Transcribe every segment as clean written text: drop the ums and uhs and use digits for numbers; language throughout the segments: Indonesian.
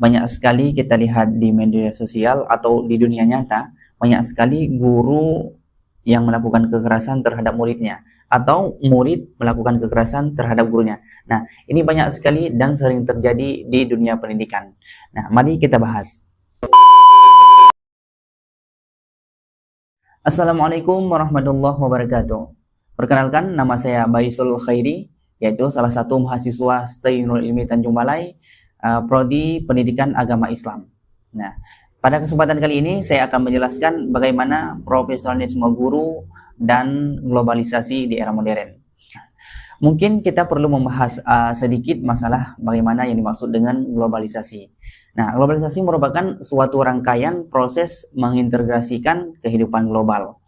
banyak sekali kita lihat di media sosial atau di dunia nyata, banyak sekali guru yang melakukan kekerasan terhadap muridnya atau murid melakukan kekerasan terhadap gurunya. Nah, ini banyak sekali dan sering terjadi di dunia pendidikan. Nah, mari kita bahas. Assalamualaikum warahmatullahi wabarakatuh. Perkenalkan, nama saya Baisul Khairi, yaitu salah satu mahasiswa STI Nurul Ilmi Tanjung Balai, Prodi Pendidikan Agama Islam. Nah, pada kesempatan kali ini saya akan menjelaskan bagaimana profesionalisme guru dan globalisasi di era modern. Mungkin kita perlu membahas sedikit masalah bagaimana yang dimaksud dengan globalisasi. Nah, globalisasi merupakan suatu rangkaian proses mengintegrasikan kehidupan global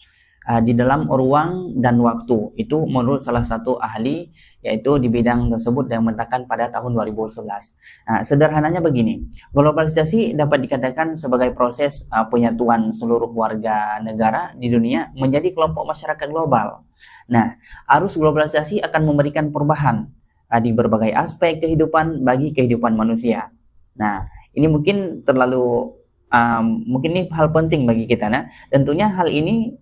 di dalam ruang dan waktu. Itu menurut salah satu ahli, yaitu di bidang tersebut yang mengatakan pada tahun 2011. Nah, sederhananya begini, globalisasi dapat dikatakan sebagai proses penyatuan seluruh warga negara di dunia menjadi kelompok masyarakat global. Nah, arus globalisasi akan memberikan perubahan di berbagai aspek kehidupan bagi kehidupan manusia. Nah, ini mungkin mungkin ini hal penting bagi kita. Nah, tentunya hal ini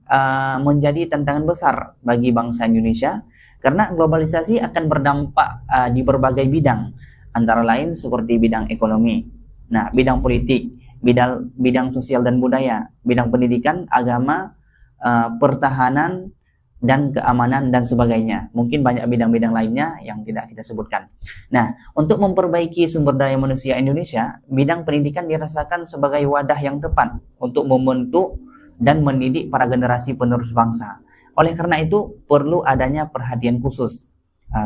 menjadi tantangan besar bagi bangsa Indonesia karena globalisasi akan berdampak di berbagai bidang, antara lain seperti bidang ekonomi, nah, bidang politik, bidang sosial dan budaya, bidang pendidikan, agama, pertahanan, dan keamanan, dan sebagainya. Mungkin banyak bidang-bidang lainnya yang tidak kita sebutkan. Nah, untuk memperbaiki sumber daya manusia Indonesia, bidang pendidikan dirasakan sebagai wadah yang tepat untuk membentuk dan mendidik para generasi penerus bangsa. Oleh karena itu, perlu adanya perhatian khusus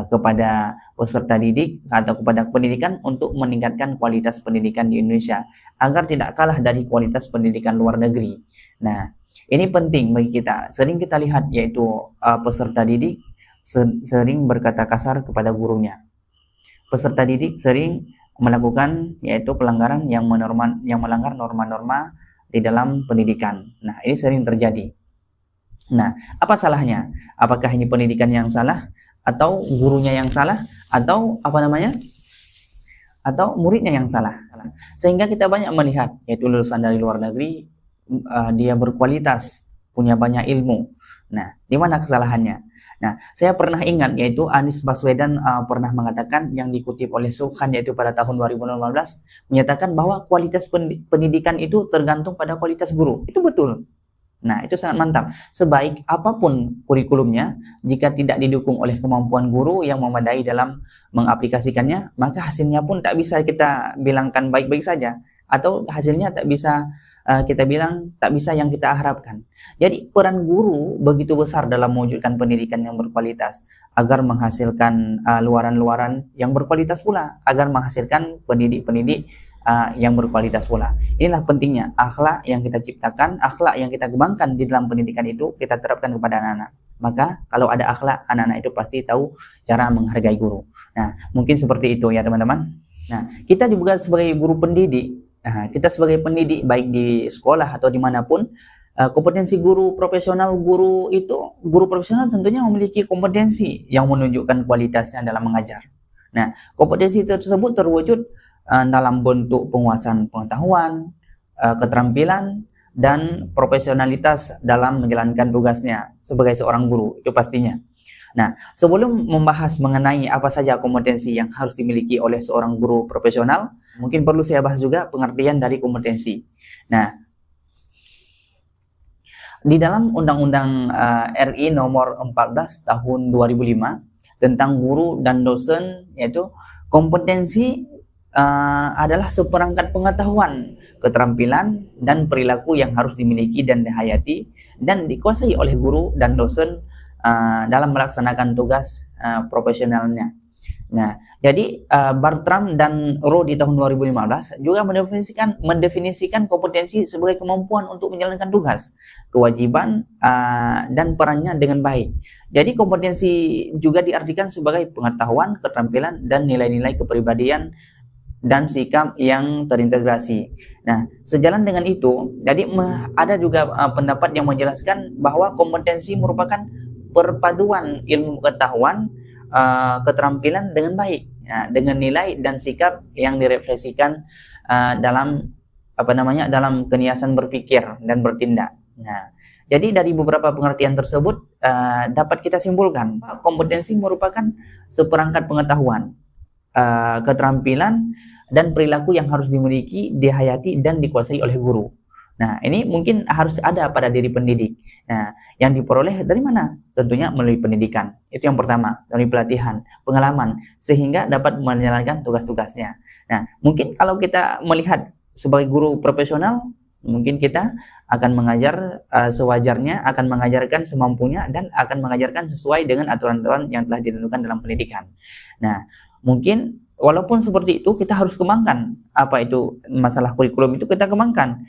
kepada peserta didik atau kepada pendidikan untuk meningkatkan kualitas pendidikan di Indonesia agar tidak kalah dari kualitas pendidikan luar negeri. Nah, ini penting bagi kita. Sering kita lihat yaitu peserta didik sering berkata kasar kepada gurunya. Peserta didik sering melakukan yaitu pelanggaran yang melanggar norma-norma di dalam pendidikan. Nah, ini sering terjadi. Nah, apa salahnya? Apakah ini pendidikan yang salah, atau gurunya yang salah, atau atau muridnya yang salah? Sehingga kita banyak melihat yaitu lulusan dari luar negeri, dia berkualitas, punya banyak ilmu. Nah, di mana kesalahannya? Nah, saya pernah ingat yaitu Anies Baswedan pernah mengatakan yang dikutip oleh Subhan yaitu pada tahun 2015 menyatakan bahwa kualitas pendidikan itu tergantung pada kualitas guru. Itu betul. Nah, itu sangat mantap. Sebaik apapun kurikulumnya, jika tidak didukung oleh kemampuan guru yang memadai dalam mengaplikasikannya, maka hasilnya pun tak bisa kita bilangkan baik-baik saja, atau hasilnya tak bisa kita bilang tak bisa yang kita harapkan. Jadi peran guru begitu besar dalam mewujudkan pendidikan yang berkualitas agar menghasilkan luaran-luaran yang berkualitas pula, agar menghasilkan pendidik-pendidik yang berkualitas pula. Inilah pentingnya akhlak yang kita ciptakan, akhlak yang kita kembangkan di dalam pendidikan itu kita terapkan kepada anak-anak. Maka kalau ada akhlak, anak-anak itu pasti tahu cara menghargai guru. Nah, mungkin seperti itu ya teman-teman. Nah, kita juga sebagai guru pendidik, kita sebagai pendidik baik di sekolah atau dimanapun, kompetensi guru profesional tentunya memiliki kompetensi yang menunjukkan kualitasnya dalam mengajar. Nah, kompetensi tersebut terwujud dalam bentuk penguasaan pengetahuan, keterampilan, dan profesionalitas dalam menjalankan tugasnya sebagai seorang guru, itu pastinya. Nah, sebelum membahas mengenai apa saja kompetensi yang harus dimiliki oleh seorang guru profesional, mungkin perlu saya bahas juga pengertian dari kompetensi. Nah, di dalam Undang-Undang RI nomor 14 tahun 2005 tentang guru dan dosen, yaitu kompetensi adalah seperangkat pengetahuan, keterampilan, dan perilaku yang harus dimiliki dan dihayati dan dikuasai oleh guru dan dosen dalam melaksanakan tugas profesionalnya. Nah, jadi Bartram dan Rowe di tahun 2015 juga mendefinisikan kompetensi sebagai kemampuan untuk menjalankan tugas, kewajiban, dan perannya dengan baik. Jadi kompetensi juga diartikan sebagai pengetahuan, keterampilan, dan nilai-nilai kepribadian dan sikap yang terintegrasi. Nah, sejalan dengan itu, jadi ada juga pendapat yang menjelaskan bahwa kompetensi merupakan perpaduan ilmu pengetahuan, keterampilan dengan baik, dengan nilai dan sikap yang direfleksikan dalam dalam keniasan berpikir dan bertindak. Nah, jadi dari beberapa pengertian tersebut dapat kita simpulkan kompetensi merupakan seperangkat pengetahuan, keterampilan dan perilaku yang harus dimiliki, dihayati dan dikuasai oleh guru. Nah, ini mungkin harus ada pada diri pendidik. Nah, yang diperoleh dari mana? Tentunya melalui pendidikan. Itu yang pertama, dari pelatihan, pengalaman, sehingga dapat menjalankan tugas-tugasnya. Nah, mungkin kalau kita melihat sebagai guru profesional, mungkin kita akan mengajar sewajarnya, akan mengajarkan semampunya, dan akan mengajarkan sesuai dengan aturan-aturan yang telah ditentukan dalam pendidikan. Nah, mungkin walaupun seperti itu, kita harus kembangkan apa itu masalah kurikulum itu, kita kembangkan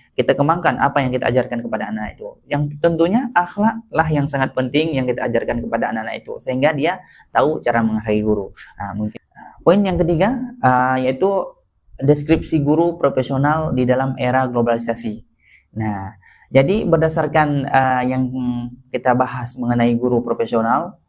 apa yang kita ajarkan kepada anak itu. Yang tentunya akhlak lah yang sangat penting yang kita ajarkan kepada anak-anak itu, sehingga dia tahu cara menghargai guru. Nah, mungkin poin yang ketiga yaitu deskripsi guru profesional di dalam era globalisasi. Nah, jadi berdasarkan yang kita bahas mengenai guru profesional,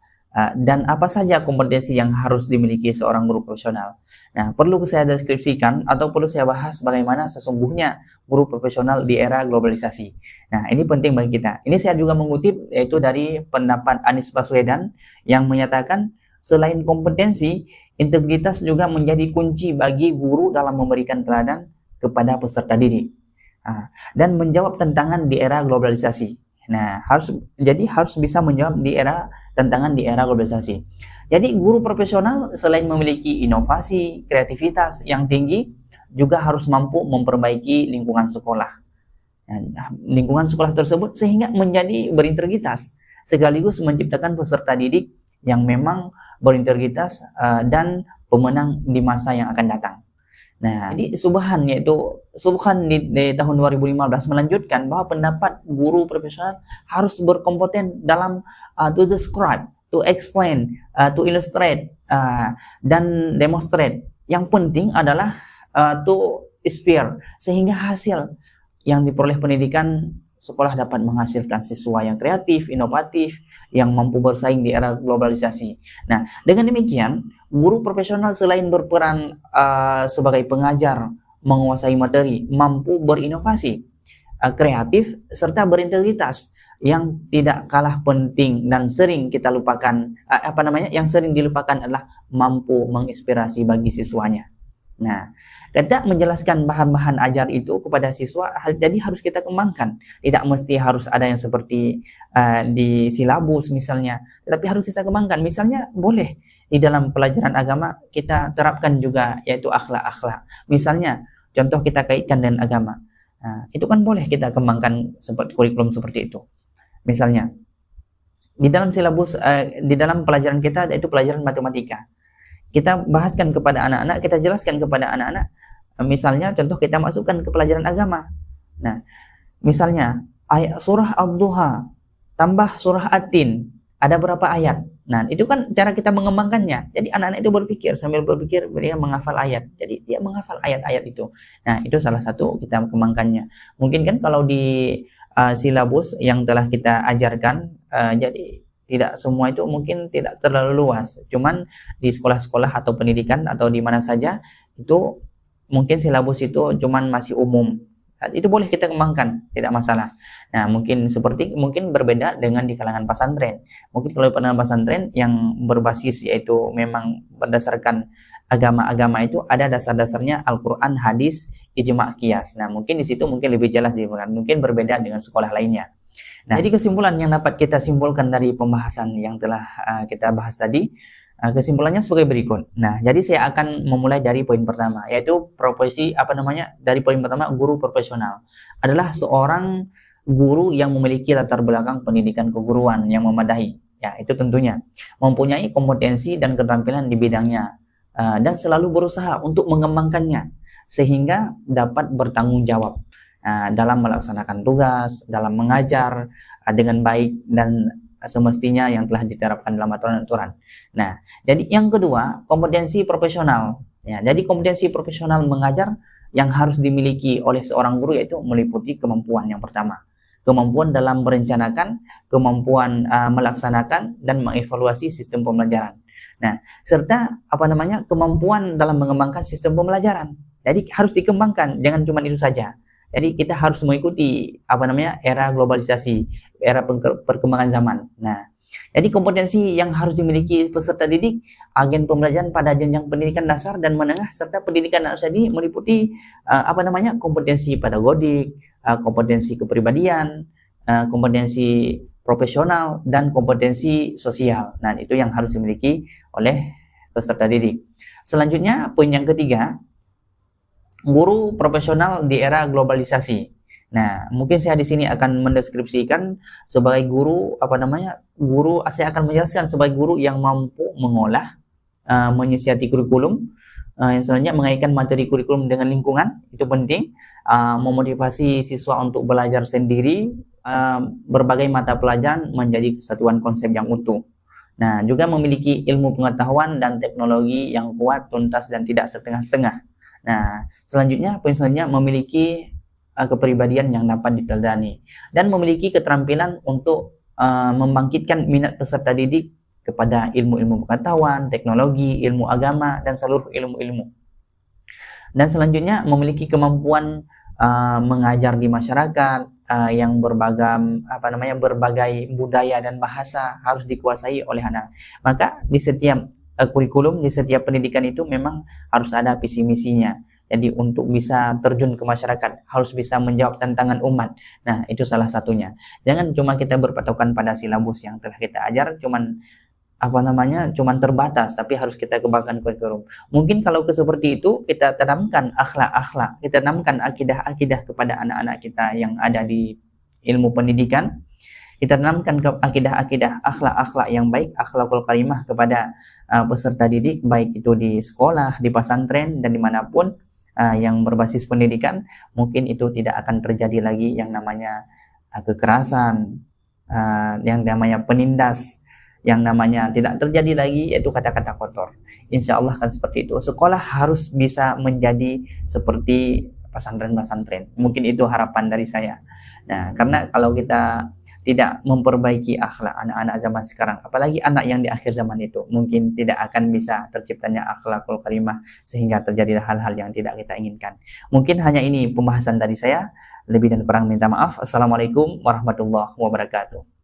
dan apa saja kompetensi yang harus dimiliki seorang guru profesional. Nah, perlu saya deskripsikan atau perlu saya bahas bagaimana sesungguhnya guru profesional di era globalisasi. Nah, ini penting bagi kita. Ini saya juga mengutip yaitu dari pendapat Anies Baswedan yang menyatakan selain kompetensi, integritas juga menjadi kunci bagi guru dalam memberikan teladan kepada peserta didik dan menjawab tantangan di era globalisasi. Nah, harus bisa menjawab tantangan di era globalisasi. Jadi guru profesional selain memiliki inovasi, kreativitas yang tinggi, juga harus mampu memperbaiki lingkungan sekolah. Nah, lingkungan sekolah tersebut sehingga menjadi berintegritas, sekaligus menciptakan peserta didik yang memang berintegritas dan pemenang di masa yang akan datang. Nah, jadi Subhan di tahun 2015 melanjutkan bahwa pendapat guru profesional harus berkompeten dalam to describe, to explain, to illustrate, dan demonstrate. Yang penting adalah to inspire, sehingga hasil yang diperoleh pendidikan sekolah dapat menghasilkan siswa yang kreatif, inovatif, yang mampu bersaing di era globalisasi. Nah, dengan demikian, guru profesional selain berperan sebagai pengajar, menguasai materi, mampu berinovasi, kreatif, serta berintegritas. Yang tidak kalah penting dan sering kita lupakan, yang sering dilupakan adalah mampu menginspirasi bagi siswanya. Nah, kita menjelaskan bahan-bahan ajar itu kepada siswa, jadi harus kita kembangkan. Tidak mesti harus ada yang seperti di silabus misalnya, tapi harus kita kembangkan. Misalnya boleh di dalam pelajaran agama kita terapkan juga yaitu akhlak-akhlak. Misalnya contoh kita kaitkan dengan agama. Nah, itu kan boleh kita kembangkan seperti kurikulum seperti itu. Misalnya di dalam silabus, di dalam pelajaran kita yaitu pelajaran matematika. Kita bahaskan kepada anak-anak, kita jelaskan kepada anak-anak, misalnya contoh kita masukkan ke pelajaran agama. Nah, misalnya ayat surah Ad-Duha tambah surah At-Tin, ada berapa ayat? Nah, itu kan cara kita mengembangkannya. Jadi anak-anak itu berpikir, sambil berpikir dia menghafal ayat. Jadi dia menghafal ayat-ayat itu. Nah, itu salah satu kita kembangkannya. Mungkin kan kalau di silabus yang telah kita ajarkan, jadi tidak semua itu mungkin tidak terlalu luas. Cuman di sekolah-sekolah atau pendidikan atau di mana saja itu mungkin silabus itu cuman masih umum. Itu boleh kita kembangkan, tidak masalah. Nah, mungkin berbeda dengan di kalangan pesantren. Mungkin kalau di pesantren yang berbasis yaitu memang berdasarkan agama-agama itu ada dasar-dasarnya Al-Qur'an, hadis, ijma' qiyas. Nah, mungkin di situ mungkin lebih jelas mungkin berbeda dengan sekolah lainnya. Nah, jadi kesimpulan yang dapat kita simpulkan dari pembahasan yang telah kita bahas tadi, kesimpulannya sebagai berikut. Nah, jadi saya akan memulai dari poin pertama, yaitu dari poin pertama, guru profesional adalah seorang guru yang memiliki latar belakang pendidikan keguruan yang memadai. Ya, itu tentunya mempunyai kompetensi dan keterampilan di bidangnya dan selalu berusaha untuk mengembangkannya sehingga dapat bertanggung jawab dalam melaksanakan tugas, dalam mengajar dengan baik dan semestinya yang telah diterapkan dalam aturan-aturan. Nah, jadi yang kedua, kompetensi profesional. Ya, jadi kompetensi profesional mengajar yang harus dimiliki oleh seorang guru yaitu meliputi kemampuan yang pertama, kemampuan dalam merencanakan, kemampuan melaksanakan dan mengevaluasi sistem pembelajaran. Nah, serta kemampuan dalam mengembangkan sistem pembelajaran. Jadi harus dikembangkan, jangan cuma itu saja. Jadi kita harus mengikuti era globalisasi, era perkembangan zaman. Nah, jadi kompetensi yang harus dimiliki peserta didik, agen pembelajaran pada jenjang pendidikan dasar dan menengah serta pendidikan anak usia dini meliputi kompetensi pedagodik, kompetensi kepribadian, kompetensi profesional dan kompetensi sosial. Nah, itu yang harus dimiliki oleh peserta didik. Selanjutnya, poin yang ketiga, guru profesional di era globalisasi. Nah, mungkin saya di sini akan mendeskripsikan sebagai guru saya akan menjelaskan sebagai guru yang mampu mengolah, menyiasati kurikulum, yang selanjutnya mengaitkan materi kurikulum dengan lingkungan, itu penting, memotivasi siswa untuk belajar sendiri, berbagai mata pelajaran menjadi kesatuan konsep yang utuh. Nah, juga memiliki ilmu pengetahuan dan teknologi yang kuat, tuntas, dan tidak setengah-setengah. Nah, poin selanjutnya memiliki kepribadian yang dapat diteladani dan memiliki keterampilan untuk membangkitkan minat peserta didik kepada ilmu-ilmu pengetahuan, teknologi, ilmu agama, dan seluruh ilmu-ilmu. Dan selanjutnya memiliki kemampuan mengajar di masyarakat yang berbagai budaya dan bahasa harus dikuasai oleh anak. Maka di setiap kurikulum, di setiap pendidikan itu memang harus ada visi misinya. Jadi untuk bisa terjun ke masyarakat harus bisa menjawab tantangan umat. Nah, itu salah satunya. Jangan cuma kita berpatokan pada silabus yang telah kita ajar, cuman terbatas, tapi harus kita kembangkan kurikulum. Mungkin kalau seperti itu kita tanamkan akhlak-akhlak, kita tanamkan akidah-akidah kepada anak-anak kita yang ada di ilmu pendidikan. Kita tanamkan akidah-akidah akhlak-akhlak yang baik, akhlakul karimah kepada peserta didik, baik itu di sekolah, di pesantren, dan dimanapun yang berbasis pendidikan. Mungkin itu tidak akan terjadi lagi yang namanya kekerasan, yang namanya penindas, yang namanya tidak terjadi lagi yaitu kata-kata kotor. Insya Allah kan seperti itu. Sekolah harus bisa menjadi seperti pesantren-pesantren. Mungkin itu harapan dari saya. Nah, karena kalau kita tidak memperbaiki akhlak anak-anak zaman sekarang, apalagi anak yang di akhir zaman itu, mungkin tidak akan bisa terciptanya akhlakul karimah sehingga terjadi hal-hal yang tidak kita inginkan. Mungkin hanya ini pembahasan dari saya. Lebih dan kurang minta maaf. Assalamualaikum warahmatullahi wabarakatuh.